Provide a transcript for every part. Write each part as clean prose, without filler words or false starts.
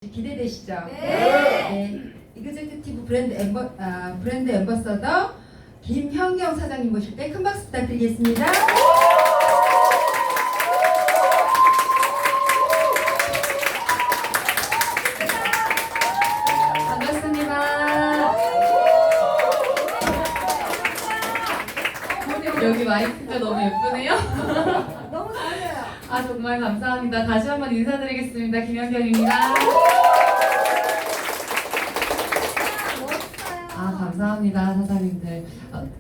기대되시죠? 네. 이그제큐티브 브랜드 앰버서더 김현경 사장님 모실 때 큰 박수 부탁드리겠습니다. 반갑습니다. 여기 마이크가 너무 예쁘네요. 너무 잘해요. 아, 정말 감사합니다. 다시 한번 인사드리겠습니다. 김현경입니다. 아, 감사합니다, 사장님들.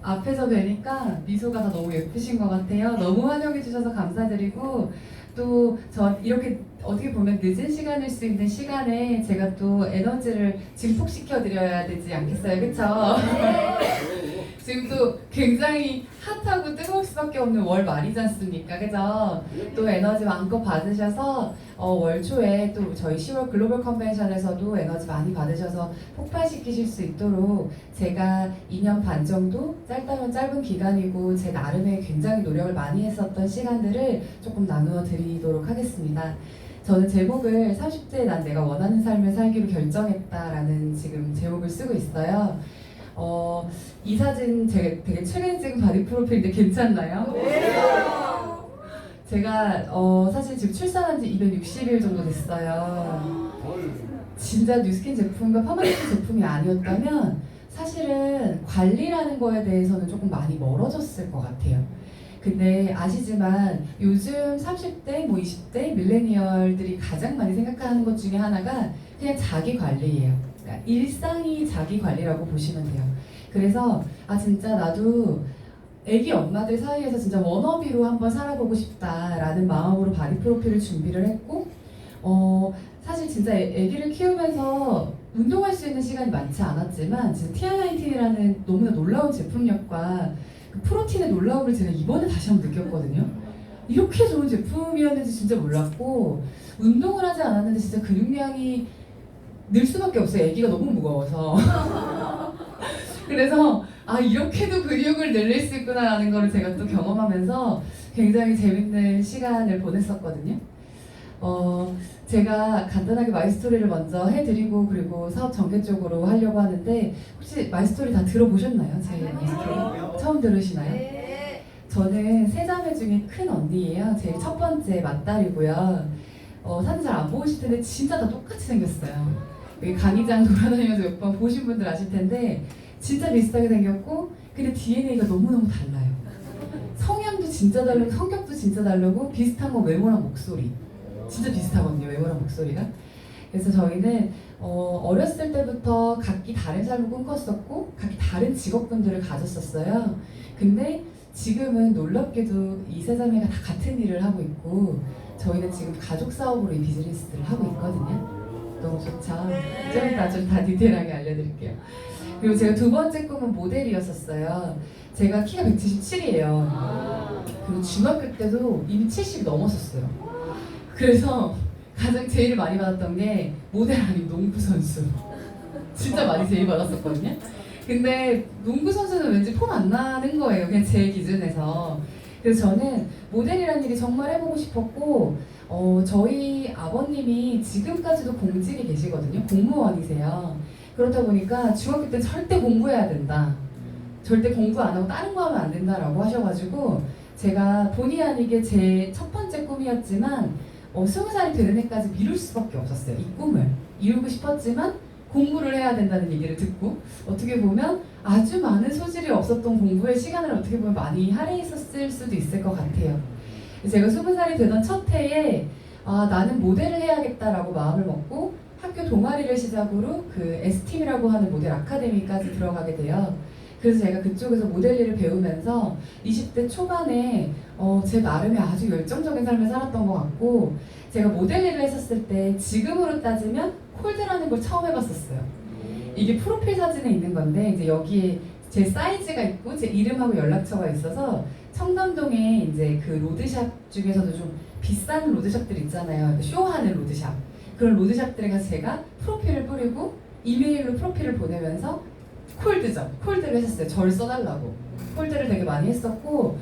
앞에서 뵈니까 미소가 다 너무 예쁘신 것 같아요. 너무 환영해 주셔서 감사드리고, 또 저 이렇게 어떻게 보면 늦은 시간일 수 있는 시간에 제가 또 에너지를 증폭시켜 드려야 되지 않겠어요, 그쵸? 지금 또 굉장히 핫하고 뜨거울 수밖에 없는 월 말이지 않습니까? 그죠? 또 에너지 마음껏 받으셔서 월 초에 또 저희 10월 글로벌 컨벤션에서도 에너지 많이 받으셔서 폭발시키실 수 있도록 제가 2년 반 정도 짧다면 짧은 기간이고 제 나름의 굉장히 노력을 많이 했었던 시간들을 조금 나누어 드리도록 하겠습니다. 저는 제목을 30대에 난 내가 원하는 삶을 살기로 결정했다라는 지금 제목을 쓰고 있어요. 이 사진 제가 되게 최근에 찍은 바디 프로필인데 괜찮나요? 네. 제가 사실 지금 출산한 지 260일 정도 됐어요. 진짜 뉴스킨 제품과 퍼머넌트 제품이 아니었다면 사실은 관리라는 거에 대해서는 조금 많이 멀어졌을 것 같아요. 근데 아시지만 요즘 30대, 20대 밀레니얼들이 가장 많이 생각하는 것 중에 하나가 그냥 자기 관리예요. 그러니까 일상이 자기 관리라고 보시면 돼요. 그래서 진짜 나도 애기 엄마들 사이에서 진짜 워너비로 한번 살아보고 싶다라는 마음으로 바디 프로필을 준비를 했고 사실 진짜 애기를 키우면서 운동할 수 있는 시간이 많지 않았지만 진짜 TR19이라는 너무나 놀라운 제품력과 그 프로틴의 놀라움을 제가 이번에 다시 한번 느꼈거든요. 이렇게 좋은 제품이었는지 진짜 몰랐고 운동을 하지 않았는데 진짜 근육량이 늘 수밖에 없어요. 애기가 너무 무거워서. 그래서 이렇게도 근육을 늘릴 수 있구나라는 걸 제가 또 경험하면서 굉장히 재밌는 시간을 보냈었거든요. 제가 간단하게 마이스토리를 먼저 해드리고 그리고 사업 전개 쪽으로 하려고 하는데 혹시 마이스토리 다 들어보셨나요? 제 마이스토리? 처음 들으시나요? 네. 저는 세 자매 중에 큰 언니예요. 제일 첫 번째 맏딸이고요. 사진 잘 안 보실 텐데 진짜 다 똑같이 생겼어요. 여기 강의장 돌아다니면서 몇 번 보신 분들 아실 텐데 진짜 비슷하게 생겼고 근데 DNA가 너무너무 달라요. 성향도 진짜 다르고 성격도 진짜 다르고 비슷한 건 외모랑 목소리. 진짜 비슷하거든요, 외모랑 목소리가. 그래서 저희는 어렸을 때부터 각기 다른 삶을 꿈꿨었고 각기 다른 직업군들을 가졌었어요. 근데 지금은 놀랍게도 이 세 자매가 다 같은 일을 하고 있고 저희는 지금 가족 사업으로 이 비즈니스를 하고 있거든요. 너무 좋죠? 좀 이따 좀 다 디테일하게 알려드릴게요. 그리고 제가 두 번째 꿈은 모델이었었어요. 제가 키가 177이에요. 그리고 중학교 때도 이미 70이 넘었었어요. 그래서 가장 제일 많이 받았던 게 모델 아닌 농구 선수. 진짜 많이 제일 받았었거든요. 근데 농구 선수는 왠지 폼 안 나는 거예요. 그냥 제 기준에서. 그래서 저는 모델이라는 일이 정말 해보고 싶었고 저희 아버님이 지금까지도 공직에 계시거든요. 공무원이세요. 그렇다 보니까 중학교 때 절대 공부해야 된다. 절대 공부 안 하고 다른 거 하면 안 된다라고 하셔가지고 제가 본의 아니게 제 첫 번째 꿈이었지만 20살이 되는 해까지 미룰 수밖에 없었어요. 이 꿈을 이루고 싶었지만 공부를 해야 된다는 얘기를 듣고 어떻게 보면 아주 많은 소질이 없었던 공부의 시간을 어떻게 보면 많이 할애했었을 수도 있을 것 같아요. 제가 20살이 되던 첫 해에 나는 모델을 해야겠다라고 마음을 먹고 학교 동아리를 시작으로 그 S팀이라고 하는 모델 아카데미까지 들어가게 돼요. 그래서 제가 그쪽에서 모델 일을 배우면서 20대 초반에 제 나름의 아주 열정적인 삶을 살았던 것 같고 제가 모델 일을 했었을 때 지금으로 따지면 콜드라는 걸 처음 해봤었어요. 이게 프로필 사진에 있는 건데 이제 여기에 제 사이즈가 있고 제 이름하고 연락처가 있어서 청담동에 이제 그 로드샵 중에서도 좀 비싼 로드샵들 있잖아요. 쇼하는 로드샵. 그런 로드샵들에 가서 제가 프로필을 뿌리고 이메일로 프로필을 보내면서 콜드를 했었어요. 저를 써달라고. 콜드를 되게 많이 했었고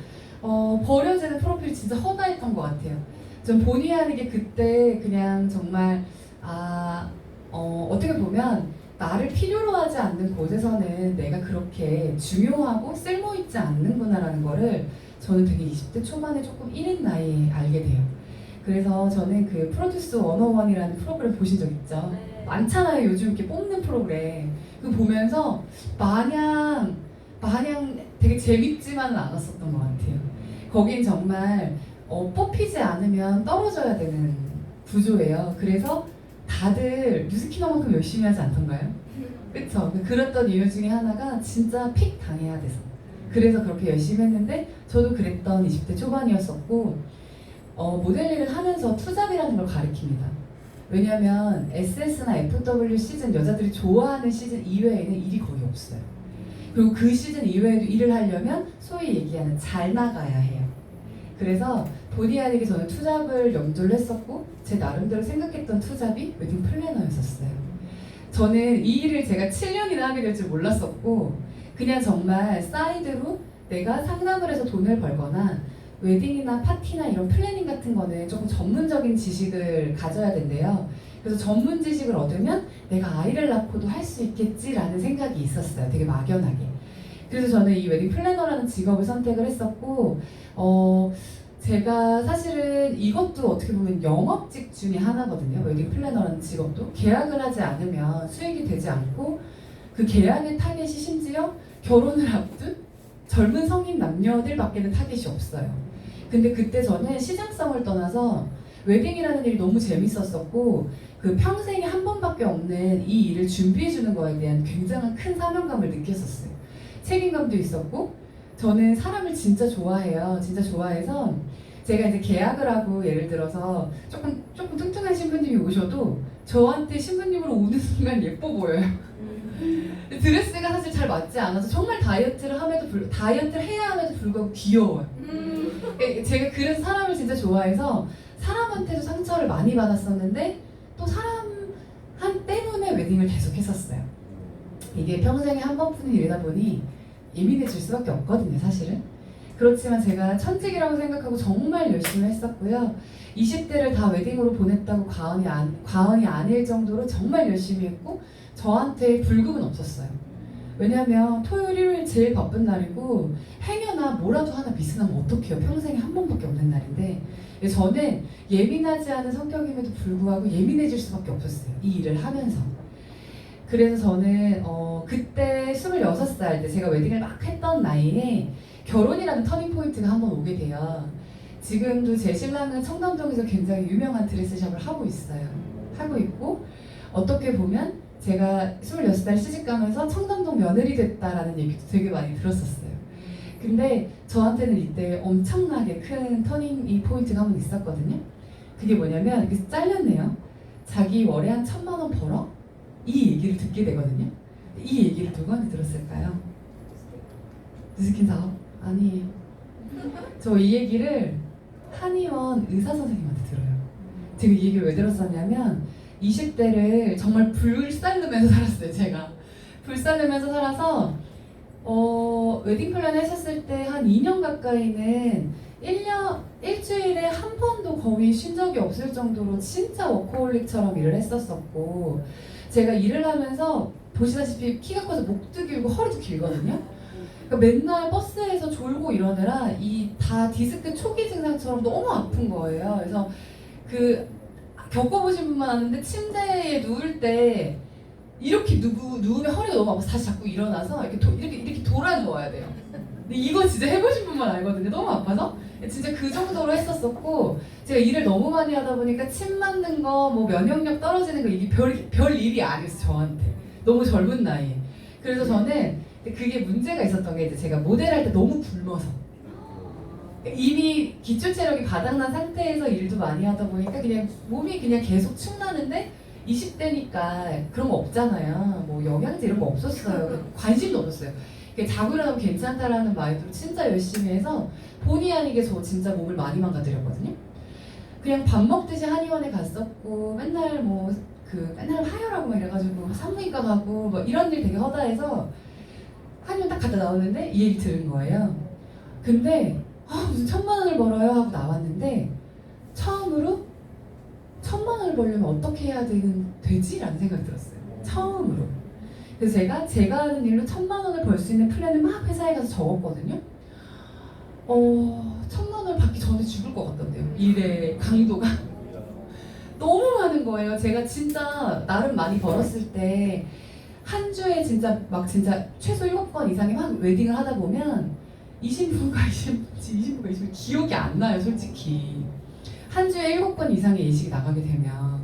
버려지는 프로필 진짜 허다했던 것 같아요. 전 본의 아니게 그때 그냥 정말 어떻게 보면 나를 필요로 하지 않는 곳에서는 내가 그렇게 중요하고 쓸모있지 않는구나라는 거를 저는 되게 20대 초반에 조금 이른 나이에 알게 돼요. 그래서 저는 그 프로듀스 101이라는 프로그램 보신 적 있죠? 많잖아요. 요즘 이렇게 뽑는 프로그램. 그거 보면서 마냥 되게 재밌지만은 않았었던 것 같아요. 거긴 정말 뽑히지 않으면 떨어져야 되는 구조예요. 그래서 다들 뉴스키너만큼 열심히 하지 않던가요? 그쵸? 그랬던 이유 중에 하나가 진짜 픽 당해야 돼서. 그래서 그렇게 열심히 했는데 저도 그랬던 20대 초반이었었고 모델 일을 하면서 투잡이라는 걸 가리킵니다. 왜냐면 SS나 FW 시즌 여자들이 좋아하는 시즌 이외에는 일이 거의 없어요. 그리고 그 시즌 이외에도 일을 하려면 소위 얘기하는 잘 나가야 해요. 그래서 본의 아니게 저는 투잡을 염두를 했었고 제 나름대로 생각했던 투잡이 웨딩 플래너였었어요. 저는 이 일을 제가 7년이나 하게 될 줄 몰랐었고 그냥 정말 사이드로 내가 상담을 해서 돈을 벌거나 웨딩이나 파티나 이런 플래닝 같은 거는 조금 전문적인 지식을 가져야 된대요. 그래서 전문 지식을 얻으면 내가 아이를 낳고도 할 수 있겠지라는 생각이 있었어요. 되게 막연하게. 그래서 저는 이 웨딩 플래너라는 직업을 선택을 했었고 제가 사실은 이것도 어떻게 보면 영업직 중에 하나거든요. 웨딩 플래너라는 직업도 계약을 하지 않으면 수익이 되지 않고 그 계약의 타겟이 심지어 결혼을 앞둔 젊은 성인 남녀들밖에는 타겟이 없어요. 근데 그때 저는 시장성을 떠나서 웨딩이라는 일이 너무 재밌었었고 그 평생에 한 번밖에 없는 이 일을 준비해주는 거에 대한 굉장한 큰 사명감을 느꼈었어요. 책임감도 있었고 저는 사람을 진짜 좋아해요. 진짜 좋아해서 제가 이제 계약을 하고 예를 들어서 조금 뚱뚱한 신부님이 오셔도 저한테 신부님으로 오는 순간 예뻐 보여요. 드레스가 사실 잘 맞지 않아서 정말 다이어트를 해야 함에도 불구하고 귀여워요. 제가 그래서 사람을 진짜 좋아해서 사람한테도 상처를 많이 받았었는데 또 사람 때문에 웨딩을 계속 했었어요. 이게 평생에 한 번뿐인 일이다 보니 예민해질 수밖에 없거든요, 사실은. 그렇지만 제가 천직이라고 생각하고 정말 열심히 했었고요. 20대를 다 웨딩으로 보냈다고 과언이 아닐 정도로 정말 열심히 했고 저한테 불급은 없었어요. 왜냐하면 토요일, 일요일 제일 바쁜 날이고 행여나 뭐라도 하나 미스나면 어떡해요. 평생에 한 번밖에 없는 날인데 저는 예민하지 않은 성격임에도 불구하고 예민해질 수밖에 없었어요. 이 일을 하면서. 그래서 저는 그때 26살 때 제가 웨딩을 막 했던 나이에 결혼이라는 터닝 포인트가 한번 오게 돼요. 지금도 제 신랑은 청담동에서 굉장히 유명한 드레스샵을 하고 있어요. 하고 있고 어떻게 보면 제가 26살 시집가면서 청담동 며느리 됐다라는 얘기도 되게 많이 들었었어요. 근데 저한테는 이때 엄청나게 큰 터닝 포인트가 한 번 있었거든요. 그게 뭐냐면 이렇게 잘렸네요. 자기 월에 한 1,000만 원 벌어? 이 얘기를 듣게 되거든요. 이 얘기를 누구한테 들었을까요? 뉴스킨 사업? 아니에요. 저 이 얘기를 한의원 의사 선생님한테 들어요. 제가 이 얘기를 왜 들었었냐면 20대를 정말 불살르면서 살았어요. 제가 불살르면서 살아서 웨딩 플랜 했었을 때 한 2년 가까이는 일주일에 한 번도 거의 쉰 적이 없을 정도로 진짜 워커홀릭처럼 일을 했었었고 제가 일을 하면서 보시다시피 키가 커서 목도 길고 허리도 길거든요. 그러니까 맨날 버스에서 졸고 이러느라 이 다 디스크 초기 증상처럼 너무 아픈 거예요. 그래서 겪어보신 분만 아는데 침대에 누울 때 이렇게 누우면 허리가 너무 아파서 다시 자꾸 일어나서 이렇게 돌아 누워야 돼요. 근데 이거 진짜 해보신 분만 알거든요. 너무 아파서 진짜 그 정도로 했었었고 제가 일을 너무 많이 하다 보니까 침 맞는 거, 뭐 면역력 떨어지는 거 이게 별 일이 아니었어요. 저한테 너무 젊은 나이에. 그래서 저는 그게 문제가 있었던 게 이제 제가 모델할 때 너무 굶어서 이미 기초 체력이 바닥난 상태에서 일도 많이 하다 보니까 그냥 몸이 그냥 계속 축나는데 20대니까 그런 거 없잖아요. 뭐 영양제 이런 거 없었어요. 관심도 없었어요. 자고 일어나면 괜찮다라는 마인드로 진짜 열심히 해서 본의 아니게 저 진짜 몸을 많이 망가뜨렸거든요. 그냥 밥 먹듯이 한의원에 갔었고 맨날 맨날 하혈하고 막 이래가지고 산부인과 가고 뭐 이런 일 되게 허다해서 한의원 딱 갔다 나오는데 이 얘기 들은 거예요. 근데 무슨 1,000만 원을 벌어요 하고 나왔는데 처음으로 1,000만 원을 벌려면 어떻게 해야 되지? 라는 생각이 들었어요. 처음으로. 그래서 제가 하는 일로 1,000만 원을 벌 수 있는 플랜을 막 회사에 가서 적었거든요. 1,000만 원을 받기 전에 죽을 것 같던데요. 일의 강도가 너무 많은 거예요. 제가 진짜 나름 많이 벌었을 때 한 주에 진짜 최소 7건 이상의 막 웨딩을 하다 보면 20부가 기억이 안 나요, 솔직히. 한 주에 7건 이상의 예식이 나가게 되면.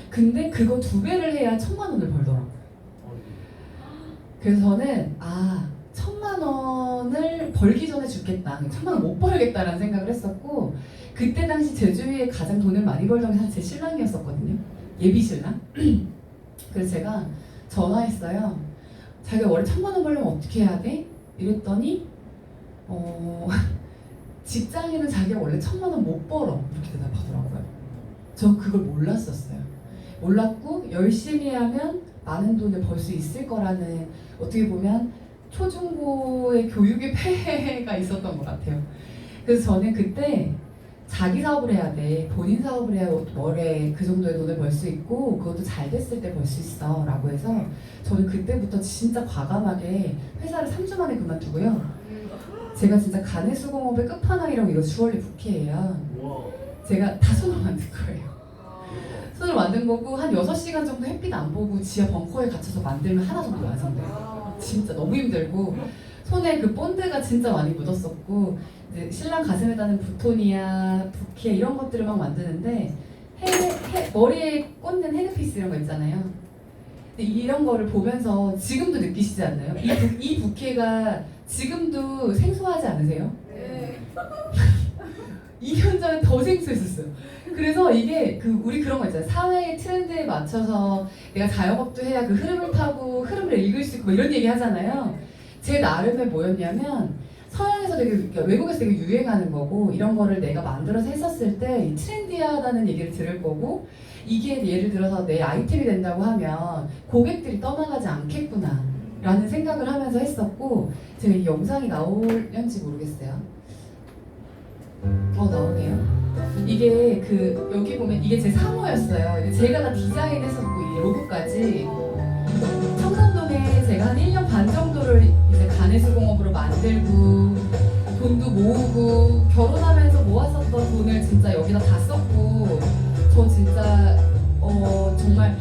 근데 그거 2배를 해야 1,000만 원을 벌더라고요. 그래서 저는 1,000만 원을 벌기 전에 죽겠다. 1,000만 원 못 벌겠다라는 생각을 했었고, 그때 당시 제 주위에 가장 돈을 많이 벌던 게 사실 제 신랑이었었거든요. 예비 신랑. 그래서 제가 전화했어요. 자기가 월에 1,000만 원 벌려면 어떻게 해야 돼? 이랬더니 직장인은 자기가 원래 1,000만 원 못 벌어. 이렇게 대답하더라고요. 저 그걸 몰랐었어요. 몰랐고 열심히 하면 많은 돈을 벌 수 있을 거라는, 어떻게 보면 초중고의 교육의 폐해가 있었던 것 같아요. 그래서 저는 그때 자기 사업을 해야 돼. 본인 사업을 해야 월에 그 정도의 돈을 벌 수 있고 그것도 잘 됐을 때 벌 수 있어 라고 해서 저는 그때부터 진짜 과감하게 회사를 3주 만에 그만두고요. 제가 진짜 가내수공업의 끝판왕이라고 이거 주얼리 부캐예요. 제가 다 손으로 만든 거예요. 손으로 만든 거고 한 6시간 정도 햇빛 안 보고 지하 벙커에 갇혀서 만들면 하나 정도 완성돼요. 진짜 너무 힘들고 손에 그 본드가 진짜 많이 묻었었고, 이제 신랑 가슴에 다는 부톤이야 부케 이런 것들을 막 만드는데 머리에 꽂는 헤드피스 이런 거 있잖아요. 근데 이런 거를 보면서 지금도 느끼시지 않나요? 이 부케가 지금도 생소하지 않으세요? 네. 2년 전에 더 생소했었어요. 그래서 이게 우리 그런 거 있잖아요. 사회의 트렌드에 맞춰서 내가 자영업도 해야 그 흐름을 타고 흐름을 읽을 수 있고 뭐 이런 얘기 하잖아요. 제 나름의 뭐였냐면, 서양에서 그러니까 외국에서 되게 유행하는 거고 이런 거를 내가 만들어서 했었을 때 트렌디하다는 얘기를 들을 거고, 이게 예를 들어서 내 아이템이 된다고 하면 고객들이 떠나가지 않겠구나 라는 생각을 하면서 했었고, 제가 이 영상이 나올는지 모르겠어요. 나오네요. 이게 여기 보면 이게 제 사무였어요. 제가 다 디자인했었고 이 로고까지. 청담동에 제가 한 1년 반 정도를 이제 가내수공업으로 만들고 돈도 모으고 결혼하면서 모았었던 돈을 진짜 여기다 다 썼고, 저 진짜 정말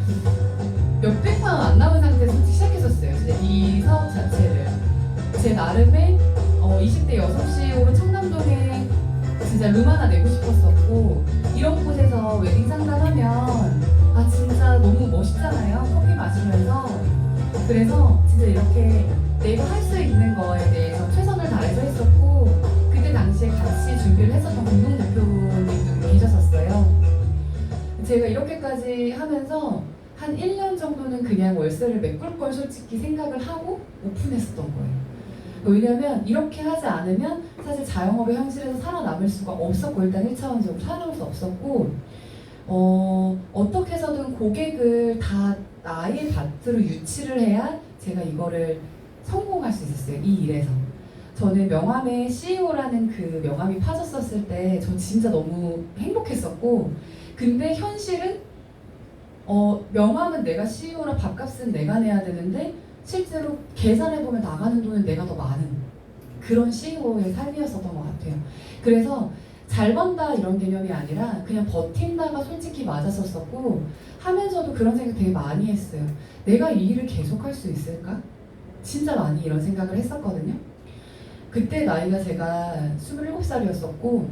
몇백만 원 안 남은 상태에서 시작했었어요. 진짜 이 사업 자체를 제 나름의 20대 여성 CEO로 청담동에 진짜 룸 하나 내고 싶었었고, 이런 곳에서 웨딩 상담하면 진짜 너무 멋있잖아요. 커피 마시면서. 그래서 진짜 이렇게 내가 할 수 있는 거에 대해서 최선을 다해서 했었고, 그때 당시에 같이 준비를 했었던 공동대표님도 계셨었어요. 제가 이렇게까지 하면서 한 1년 정도는 그냥 월세를 메꿀 걸 솔직히 생각을 하고 오픈했었던 거예요. 왜냐면 이렇게 하지 않으면 사실 자영업의 현실에서 살아남을 수가 없었고, 일단 1차원적으로 살아남을 수 없었고, 어떻게 해서든 고객을 다 나의 밭으로 유치를 해야 제가 이거를 성공할 수 있었어요. 이 일에서. 저는 명함에 CEO라는 그 명함이 파졌었을 때 저 진짜 너무 행복했었고, 근데 현실은 명함은 내가 CEO라 밥값은 내가 내야 되는데 실제로 계산해보면 나가는 돈은 내가 더 많은 그런 CEO의 삶이었었던 것 같아요. 그래서 잘 번다 이런 개념이 아니라 그냥 버틴다가 솔직히 맞았었고, 하면서도 그런 생각 되게 많이 했어요. 내가 이 일을 계속할 수 있을까? 진짜 많이 이런 생각을 했었거든요. 그때 나이가 제가 27살이었었고,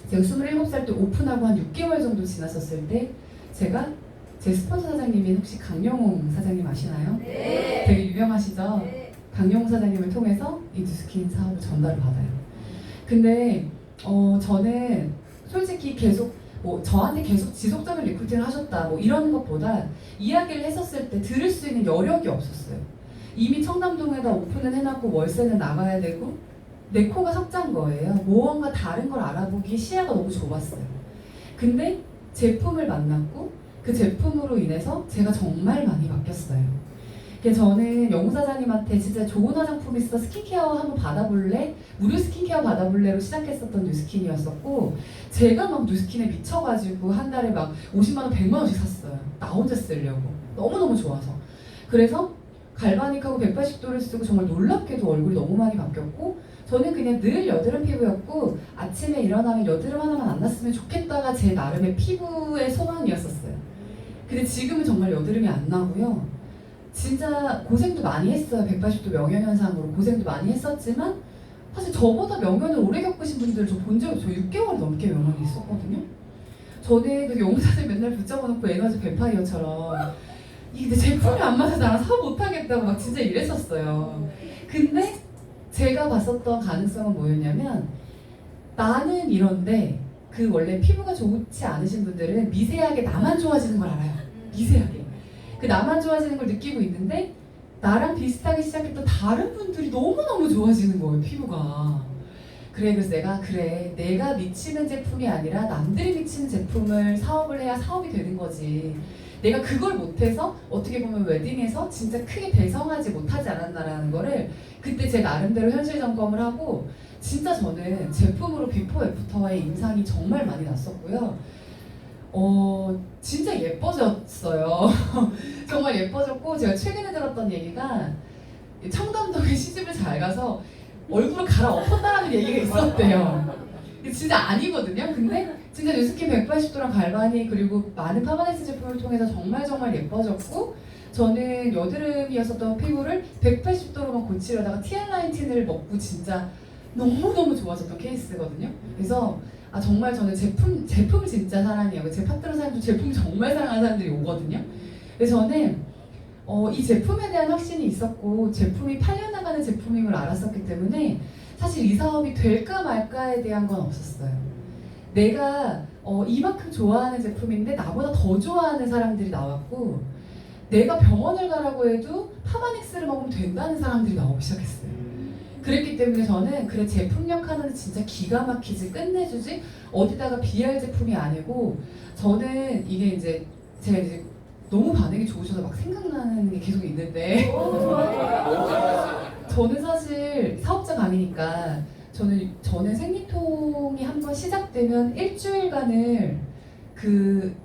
제가 27살 때 오픈하고 한 6개월 정도 지났었을 때 제가 제 스폰서 사장님인 혹시 강영웅 사장님 아시나요? 네. 되게 유명하시죠? 네. 강영웅 사장님을 통해서 이 뉴스킨 사업을 전달을 받아요. 근데 저는 솔직히 계속 저한테 계속 지속적인 리크루팅을 하셨다 이런 것보다 이야기를 했었을 때 들을 수 있는 여력이 없었어요. 이미 청담동에다 오픈을 해놨고 월세는 나가야 되고 내 코가 석자인 거예요. 무언가 다른 걸 알아보기 시야가 너무 좁았어요. 근데 제품을 만났고 그 제품으로 인해서 제가 정말 많이 바뀌었어요. 그래서 저는 영우 사장님한테 진짜 좋은 화장품 있어 스킨케어 한번 받아볼래? 무료 스킨케어 받아볼래로 시작했었던 뉴스킨이었었고, 제가 막 뉴스킨에 미쳐가지고 한 달에 막 50만 원, 100만 원씩 샀어요. 나 혼자 쓰려고. 너무너무 좋아서. 그래서 갈바닉하고 180도를 쓰고 정말 놀랍게도 얼굴이 너무 많이 바뀌었고 저는 그냥 늘 여드름 피부였고 아침에 일어나면 여드름 하나만 안 났으면 좋겠다가 제 나름의 피부의 소망이었었어요. 근데 지금은 정말 여드름이 안 나고요. 진짜 고생도 많이 했어요. 180도 명현현상으로 고생도 많이 했었지만 사실 저보다 명현을 오래 겪으신 분들을 저 본 적이 저 6개월 넘게 명현이 있었거든요. 저는 그 영상을 맨날 붙잡아놓고 에너지 뱀파이어처럼 이게 내 제품이 안 맞아서 나랑 사업 못하겠다고 막 진짜 이랬었어요. 근데 제가 봤었던 가능성은 뭐였냐면 나는 이런데 그 원래 피부가 좋지 않으신 분들은 미세하게 나만 좋아지는 걸 알아요. 미세하게. 그 나만 좋아지는 걸 느끼고 있는데 나랑 비슷하게 시작했던 다른 분들이 너무너무 좋아지는 거예요, 피부가. 그래서 내가 미치는 제품이 아니라 남들이 미치는 제품을 사업을 해야 사업이 되는 거지. 내가 그걸 못해서 어떻게 보면 웨딩에서 진짜 크게 대성하지 못하지 않았나라는 거를 그때 제 나름대로 현실 점검을 하고 진짜 저는 제품으로 비포 애프터의 인상이 정말 많이 났었고요. 진짜 예뻐졌어요. 정말 예뻐졌고 제가 최근에 들었던 얘기가 청담동에 시집을 잘 가서 얼굴을 갈아엎었다라는 얘기가 있었대요. 진짜 아니거든요. 근데 진짜 뉴스킨 180도랑 갈바닉 그리고 많은 파마넥스 제품을 통해서 정말 예뻐졌고 저는 여드름이었었던 피부를 180도로만 고치려다가 TR19을 먹고 진짜 너무너무 좋아졌던 케이스거든요. 그래서 정말 저는 제품 진짜 사랑해요. 제 파트너 사람도 제품 정말 사랑하는 사람들이 오거든요. 그래서 저는 이 제품에 대한 확신이 있었고 제품이 팔려나가는 제품임을 알았었기 때문에 사실 이 사업이 될까 말까에 대한 건 없었어요. 내가 이만큼 좋아하는 제품인데 나보다 더 좋아하는 사람들이 나왔고 내가 병원을 가라고 해도 파마닉스를 먹으면 된다는 사람들이 나오기 시작했어요. 그랬기 때문에 저는 그래 제품력 하나는 진짜 기가 막히지 끝내주지 어디다가 비할 제품이 아니고 저는 이게 이제 제가 이제 너무 반응이 좋으셔서 막 생각나는 게 계속 있는데 저는 사실 사업자가 아니니까 저는 생리통이 한번 시작되면 일주일간을 그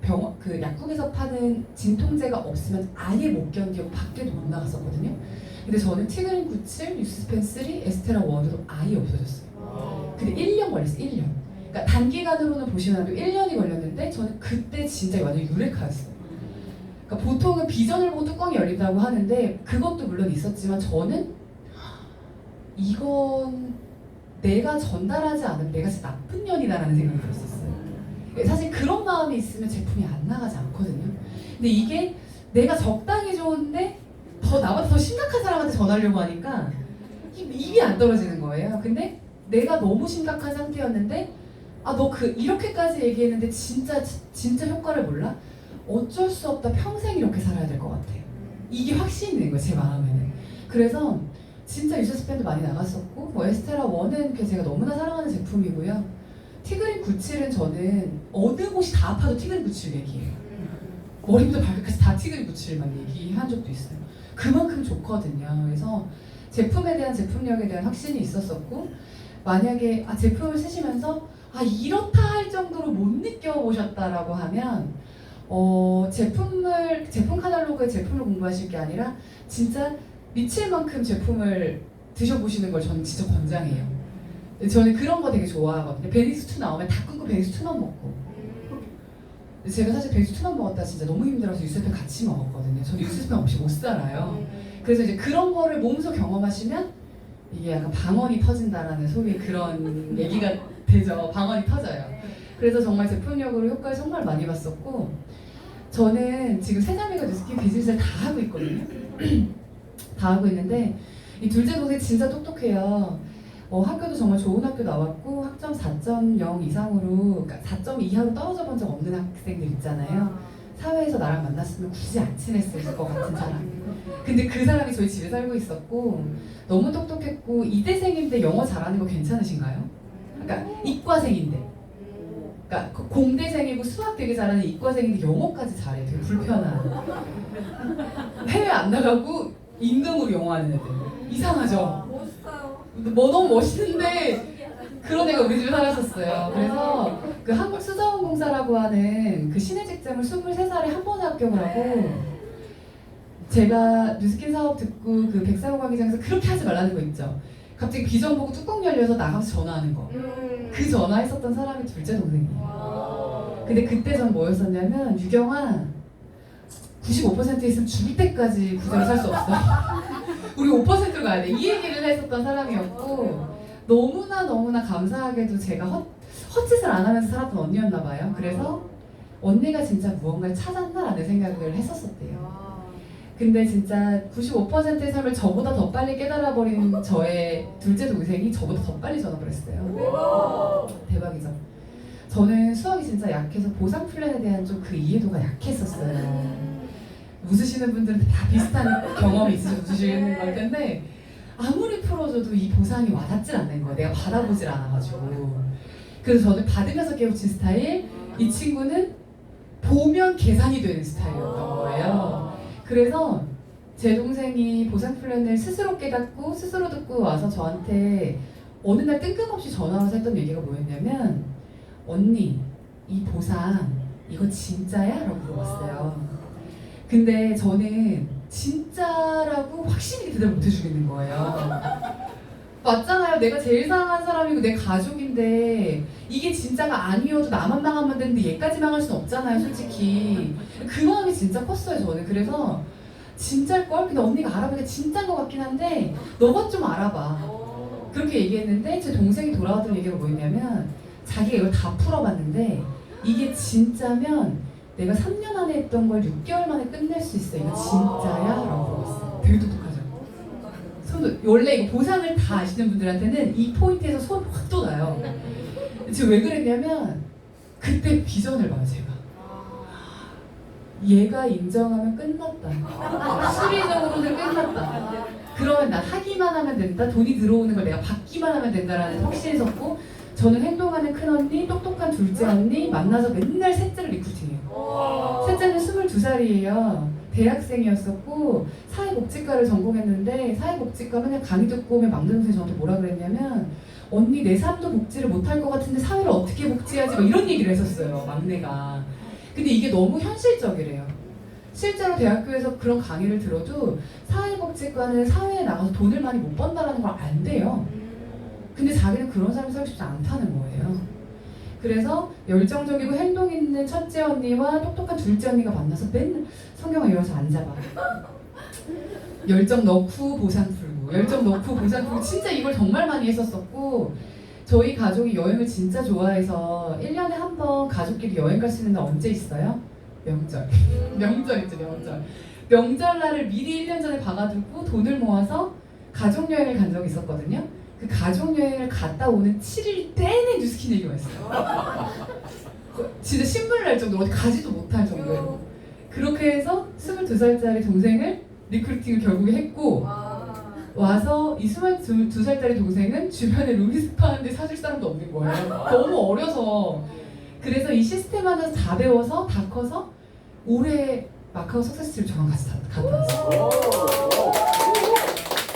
약국에서 파는 진통제가 없으면 아예 못 견디고 밖에도 못 나갔었거든요. 근데 저는 티그린 97, 유스펜 3, 에스테라 1으로 아예 없어졌어요. 근데 1년 걸렸어요. 1년. 그러니까 단기간으로는 보시면 1년이 걸렸는데 저는 그때 진짜 완전 유레카였어요. 그러니까 보통은 비전을 보고 뚜껑이 열린다고 하는데 그것도 물론 있었지만 저는 이건 내가 전달하지 않으면 내가 진짜 나쁜 년이다라는 생각이 들었었어요. 사실 그런 마음이 있으면 제품이 안 나가지 않거든요. 근데 이게 내가 적당히 좋은데 나보다 더 심각한 사람한테 전하려고 하니까 입이 안 떨어지는 거예요. 근데 내가 너무 심각한 상태였는데 너 이렇게까지 얘기했는데 진짜 효과를 몰라? 어쩔 수 없다. 평생 이렇게 살아야 될 것 같아요. 이게 확신이 있는 거예요, 제 마음에는. 그래서 진짜 유스스펜도 많이 나갔었고 에스테라 1은 제가 너무나 사랑하는 제품이고요. 티그린 97은 저는 어느 곳이 다 아파도 티그린 97 얘기해요. 머리부터 발끝까지 다 티그린 97만 얘기한 적도 있어요. 그만큼 좋거든요. 그래서 제품에 대한 제품력에 대한 확신이 있었었고 만약에 제품을 쓰시면서 이렇다 할 정도로 못 느껴보셨다라고 하면 제품 카탈로그의 제품을 공부하실 게 아니라 진짜 미칠 만큼 제품을 드셔보시는 걸 저는 진짜 권장해요. 저는 그런 거 되게 좋아하거든요. 베니스2 나오면 다 끊고 베니스2만 먹고 제가 사실 베니스2만 먹었다 진짜 너무 힘들어서 유스펜 같이 먹었거든요. 저는 유스펜 없이 못 살아요. 그래서 이제 그런 거를 몸소 경험하시면 이게 약간 방언이 터진다라는 소리 그런 얘기가 되죠. 방언이 터져요. 그래서 정말 제품력으로 효과를 정말 많이 봤었고 저는 지금 세자매가 뉴스킨 비즈니스를 다 하고 있거든요. 다 하고 있는데 이 둘째 동생 진짜 똑똑해요. 학교도 정말 좋은 학교 나왔고 학점 4.0 이상으로 그러니까 4점 이하로 떨어져 본 적 없는 학생들 있잖아요. 사회에서 나랑 만났으면 굳이 안 친했을 것 같은 사람. 근데 그 사람이 저희 집에 살고 있었고 너무 똑똑했고 이대생인데 영어 잘하는 거 괜찮으신가요? 그러니까 이과생인데 그러니까 공대생이고 수학 되게 잘하는 이과생인데 영어까지 잘해. 되게 불편한 해외 안 나가고 임금으로 영어하는 애들 이상하죠? 멋있어요. 너무 멋있는데 그런 애가 우리 집에 살았었어요. 그래서 그 한국수자원공사라고 하는 그 신의 직장을 23살에 한 번에 합격을 하고 제가 뉴스킨 사업 듣고 그 백사고 강의장에서 그렇게 하지 말라는 거 있죠. 갑자기 비전 보고 뚜껑 열려서 나가서 전화하는 거. 그 전화했었던 사람이 둘째 동생이에요. 근데 그때 전 뭐였었냐면 유경아 95% 있으면 죽을 때까지 부자로 살 수 없어. 우리 5%로 가야 돼. 이 얘기를 했었던 사람이었고 너무나 감사하게도 제가 헛짓을 안 하면서 살았던 언니였나 봐요. 그래서 언니가 진짜 무언가를 찾았나라는 생각을 했었었대요. 근데 진짜 95%의 삶을 저보다 더 빨리 깨달아버린 저의 둘째 동생이 저보다 더 빨리 전업을 했어요. 대박이죠. 저는 수학이 진짜 약해서 보상 플랜에 대한 좀 그 이해도가 약했었어요. 웃으시는 분들은 다 비슷한 경험이 있으셔서 웃으시는 걸 텐데 아무리 풀어줘도 이 보상이 와닿질 않는 거예요. 내가 받아보질 않아가지고. 그래서 저는 받으면서 깨우친 스타일, 이 친구는 보면 계산이 되는 스타일이었던 거예요. 그래서 제 동생이 보상 플랜을 스스로 깨닫고 스스로 듣고 와서 저한테 어느 날 뜬금없이 전화 와서 했던 얘기가 뭐였냐면 언니 이 보상 이거 진짜야? 라고 물어봤어요. 근데 저는 진짜라고 확신이 대답을 못 해주겠는 거예요. 맞잖아요. 내가 제일 사랑하는 사람이고 내 가족인데 이게 진짜가 아니어도 나만 망하면 되는데 얘까지 망할 수는 없잖아요. 솔직히 그 마음이 진짜 컸어요. 저는 그래서 진짜일걸? 근데 언니가 알아보니까 진짜인 것 같긴 한데 너가 좀 알아봐. 그렇게 얘기했는데 제 동생이 돌아왔던 얘기가 뭐였냐면 자기가 이걸 다 풀어봤는데 이게 진짜면 내가 3년 안에 했던 걸 6개월 만에 끝낼 수 있어. 이거 진짜야? 라고 물어봤어요. 되게 똑똑하죠? 원래 이거 보상을 다 아시는 분들한테는 이 포인트에서 소름이 확 돋아요. 지금 왜 그랬냐면 그때 비전을 봐요. 제가 얘가 인정하면 끝났다. 수리적으로는 끝났다. 그러면 난 하기만 하면 된다. 돈이 들어오는 걸 내가 받기만 하면 된다라는 확신이 섰고 저는 행동하는 큰언니, 똑똑한 둘째 언니 만나서 맨날 셋째를 리크루팅해요. 셋째는 22살이에요. 대학생이었었고 사회복지과를 전공했는데 사회복지과 맨날 강의 듣고 오면 막내 동생이 저한테 뭐라 그랬냐면 언니 내 삶도 복지를 못할 것 같은데 사회를 어떻게 복지하지? 막 이런 얘기를 했었어요. 막내가. 근데 이게 너무 현실적이래요. 실제로 대학교에서 그런 강의를 들어도 사회복지과는 사회에 나가서 돈을 많이 못 번다라는 걸 안돼요. 근데 자기는 그런 사람이 살고 싶지 않다는 거예요. 그래서 열정적이고 행동 있는 첫째 언니와 똑똑한 둘째 언니가 만나서 맨날 성경을 열어서 앉아봐. 열정 넣고 보상 풀고 열정 넣고 보상 풀고 진짜 이걸 정말 많이 했었었고 저희 가족이 여행을 진짜 좋아해서 1년에 한 번 가족끼리 여행 갈 수 있는 날 언제 있어요? 명절. 명절 있죠, 명절. 명절날을 미리 1년 전에 박아두고 돈을 모아서 가족여행을 간 적이 있었거든요. 그 가족여행을 갔다 오는 7일 내내 뉴스킨 얘기가 있어요. 진짜 신물 날 정도로 어디 가지도 못할 정도로. 그렇게 해서 22살짜리 동생을 리크루팅을 결국에 했고 와서 이 22살짜리 동생은 주변에 루미스파 하는데 사줄 사람도 없는 거예요. 너무 어려서. 그래서 이 시스템 하나서 다 배워서 다 커서 올해 마카오 석세스트립 저랑 같이 갔다 왔어요.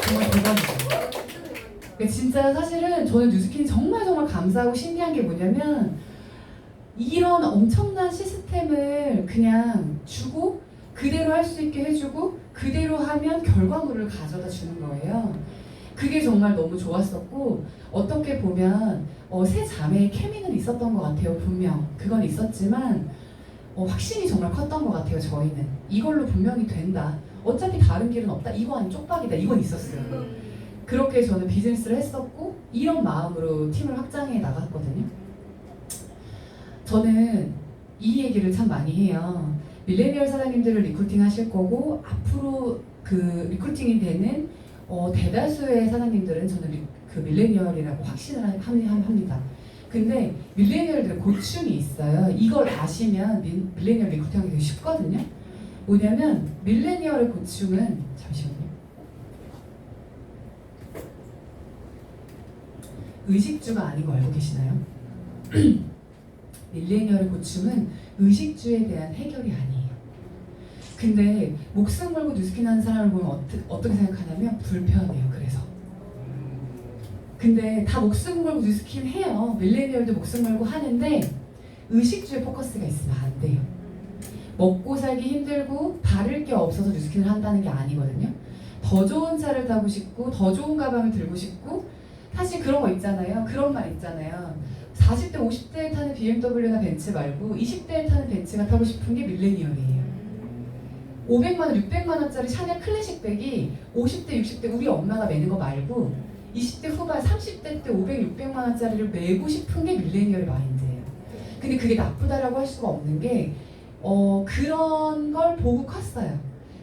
정말 대박이죠. 진짜 사실은 저는 뉴스킨이 정말 감사하고 신기한 게 뭐냐면 이런 엄청난 시스템을 그냥 주고 그대로 할 수 있게 해주고 그대로 하면 결과물을 가져다 주는 거예요. 그게 정말 너무 좋았었고 어떻게 보면 세 자매의 케미는 있었던 것 같아요. 분명 그건 있었지만 확신이 정말 컸던 것 같아요. 저희는 이걸로 분명히 된다. 어차피 다른 길은 없다. 이거 아니면 쪽박이다. 이건 있었어요. 그렇게 저는 비즈니스를 했었고 이런 마음으로 팀을 확장해 나갔거든요. 저는 이 얘기를 참 많이 해요. 밀레니얼 사장님들을 리크루팅 하실 거고 앞으로 그 리크루팅이 되는 대다수의 사장님들은 저는 그 밀레니얼이라고 확신을 합니다. 근데 밀레니얼들은 고충이 있어요. 이걸 아시면 밀레니얼 리크루팅하기 되게 쉽거든요. 뭐냐면 밀레니얼의 고충은 잠시만요. 의식주가 아닌 거 알고 계시나요? 밀레니얼의 고충은 의식주에 대한 해결이 아니에요. 근데 목숨 걸고 뉴스킨 하는 사람을 보면 어떻게 생각하냐면 불편해요. 그래서 근데 다 목숨 걸고 뉴스킨 해요. 밀레니얼도 목숨 걸고 하는데 의식주에 포커스가 있으면 안 돼요. 먹고 살기 힘들고 바를 게 없어서 뉴스킨을 한다는 게 아니거든요. 더 좋은 차를 타고 싶고 더 좋은 가방을 들고 싶고 사실 그런 거 있잖아요. 그런 말 있잖아요. 40대, 50대에 타는 BMW나 벤츠 말고 20대에 타는 벤츠가 타고 싶은 게 밀레니얼이에요. 500만 원, 600만 원짜리 샤넬 클래식 백이 50대, 60대 우리 엄마가 매는 거 말고 20대 후반, 30대 때 500, 600만 원짜리를 매고 싶은 게 밀레니얼 마인드예요. 근데 그게 나쁘다라고 할 수가 없는 게 그런 걸 보고 컸어요.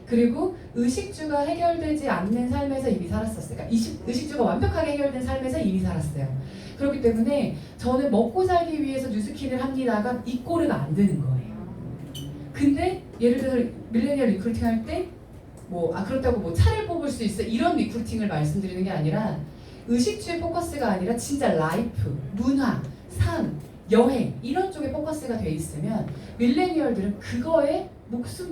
그리고 의식주가 해결되지 않는 삶에서 이미 살았었어요. 그러니까 의식주가 완벽하게 해결된 삶에서 이미 살았어요. 그렇기 때문에 저는 먹고 살기 위해서 뉴스킨을 합니다가 이 꼴은 안 되는 거예요. 근데 예를 들어서 밀레니얼 리크루팅 할 때 그렇다고 뭐 차를 뽑을 수 있어 이런 리크루팅을 말씀드리는 게 아니라 의식주의 포커스가 아니라 진짜 라이프, 문화, 삶, 여행 이런 쪽에 포커스가 돼 있으면 밀레니얼들은 그거에 목숨도